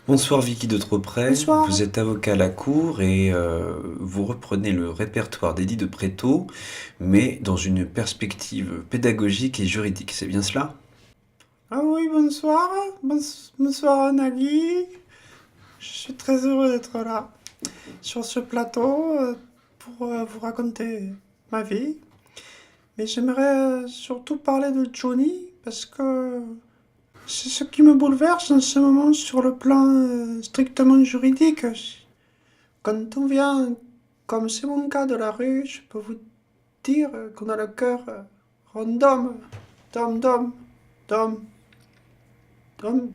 Bonsoir Vicky de Troprey, Bonsoir. vous êtes avocat à la cour et vous reprenez le répertoire d'Édith de Préto, mais dans une perspective pédagogique et juridique, c'est bien cela? Ah oui, bonsoir. Bonsoir Nagui. Je suis très heureux d'être là sur ce plateau pour vous raconter ma vie. Mais j'aimerais surtout parler de Johnny parce que c'est ce qui me bouleverse en ce moment sur le plan strictement juridique. Quand on vient, comme c'est mon cas de la rue, je peux vous dire qu'on a le cœur random, dom, dom, dom, dom.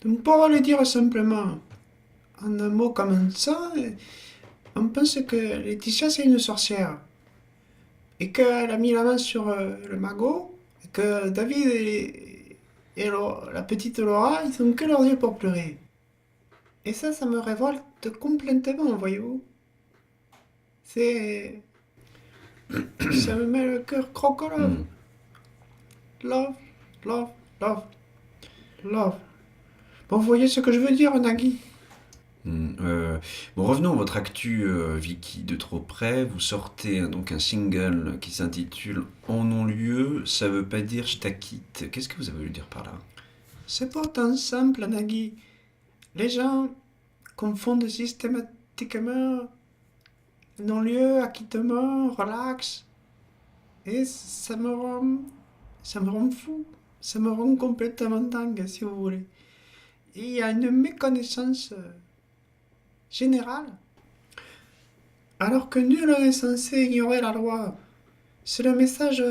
Donc pour le dire simplement, en un mot comme ça, on pense que Laetitia c'est une sorcière et qu'elle a mis la main sur le magot et que David la petite Laura, ils ont que leurs yeux pour pleurer. Et ça me révolte complètement, voyez-vous. C'est... Ça me met le cœur croque-love. Hmm. Love, love, love, love. Bon, vous voyez ce que je veux dire, Nagui? Hmm. Bon, revenons à votre actu, Vicky de Troprey. Vous sortez donc un single qui s'intitule En non-lieu, ça veut pas dire je t'acquitte. Qu'est-ce que vous avez voulu dire par là? C'est pas tant simple, Nagui. Les gens confondent systématiquement non-lieu, acquittement, relax. Et ça me rend fou. Ça me rend complètement dingue, si vous voulez. Et il y a une méconnaissance générale. Alors que nul n'est censé ignorer la loi. C'est le message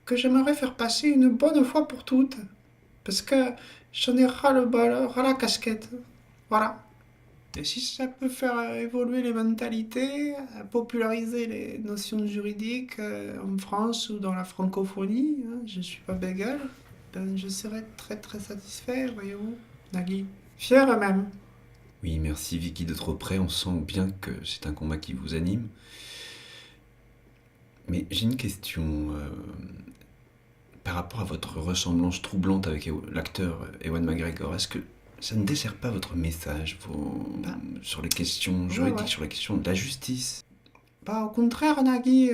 que j'aimerais faire passer une bonne fois pour toutes. Parce que j'en ai ras-le-bol, ras la casquette. Voilà. Et si ça peut faire évoluer les mentalités, populariser les notions juridiques en France ou dans la francophonie, hein, je ne suis pas bégueule, ben je serais très très satisfait, voyez-vous, Nagui. Fier même. Oui, merci Vicky de Troprey, on sent bien que c'est un combat qui vous anime. Mais j'ai une question. Par rapport à votre ressemblance troublante avec l'acteur Ewan McGregor, est-ce que ça ne dessert pas votre message Bah, sur les questions ouais, juridiques, ouais. sur la question de la justice? Bah, au contraire, Nagui,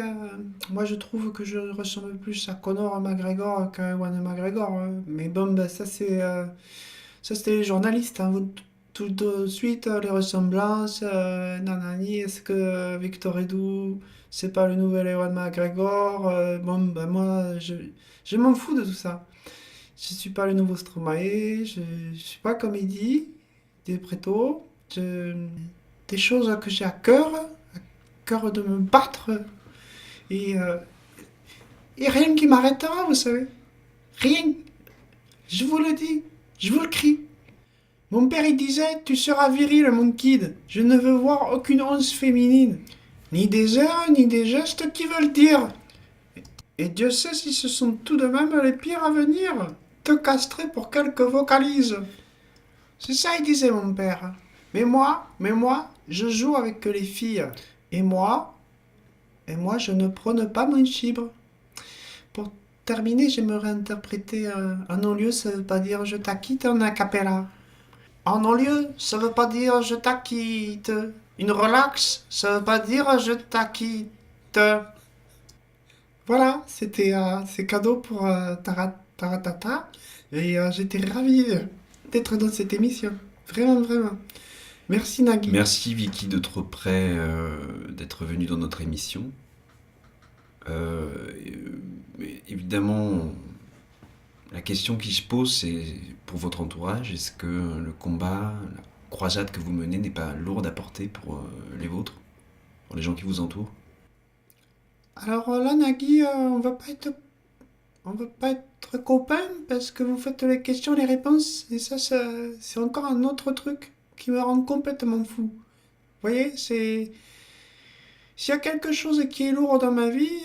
moi je trouve que je ressemble plus à Conor McGregor qu'à Ewan McGregor, hein. Mais bon, bah, ça c'était les journalistes, hein. Tout de suite, les ressemblances, nanani, est-ce que Victor Edu, c'est pas le nouvel Ewan McGregor? Bon, bah moi, je m'en fous de tout ça. Je suis pas le nouveau Stromae, je suis pas comédie, des prétos, des choses que j'ai à cœur de me battre, et, euh, et rien qui m'arrêtera, vous savez. Rien. Je vous le dis, je vous le crie. Mon père il disait, tu seras viril mon kid, je ne veux voir aucune once féminine. Ni des heures, ni des gestes qui veulent dire. Et Dieu sait si ce sont tout de même les pires à venir. Te castrer pour quelques vocalises. C'est ça il disait mon père. Mais moi, je joue avec les filles. Et moi, je ne prône pas mon chibre. Pour terminer, j'aimerais interpréter un non-lieu, ça veut pas dire je t'acquitte en acapella. Un non-lieu, ça veut pas dire je t'acquitte. Une relax, ça veut pas dire je t'acquitte. Voilà, c'est cadeau pour Taratata. Et j'étais ravi d'être dans cette émission. Vraiment, vraiment. Merci Nagui. Merci Vicky de Troprey d'être venue dans notre émission. Évidemment, la question qui se pose, c'est pour votre entourage, est-ce que le combat, la croisade que vous menez n'est pas lourde à porter pour les vôtres, pour les gens qui vous entourent? Alors là, Nagui, on va pas être copains parce que vous faites les questions, les réponses, et c'est encore un autre truc qui me rend complètement fou. Vous voyez, s'il y a quelque chose qui est lourd dans ma vie,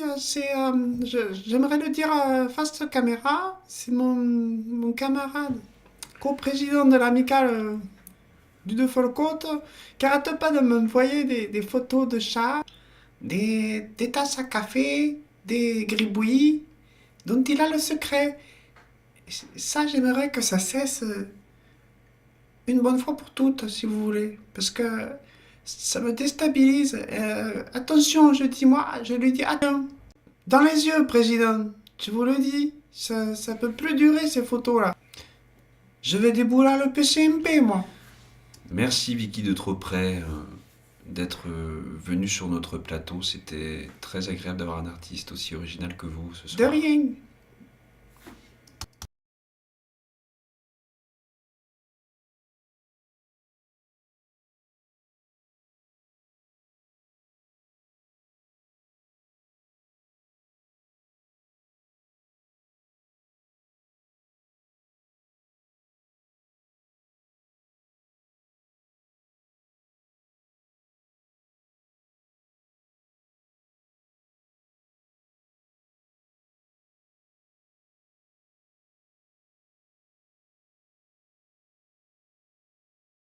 j'aimerais le dire face à caméra, c'est mon camarade, co-président de l'amicale du De Folcote, qui arrête pas de m'envoyer des photos de chats, des tasses à café, des gribouillis, dont il a le secret. Ça, j'aimerais que ça cesse une bonne fois pour toutes, si vous voulez. Parce que ça me déstabilise. Attention, je lui dis, attends, dans les yeux, président. Je vous le dis, ça peut plus durer ces photos-là. Je vais débouler le PCMP, moi. Merci Vicky de trop près d'être venue sur notre plateau. C'était très agréable d'avoir un artiste aussi original que vous ce De soir. rien.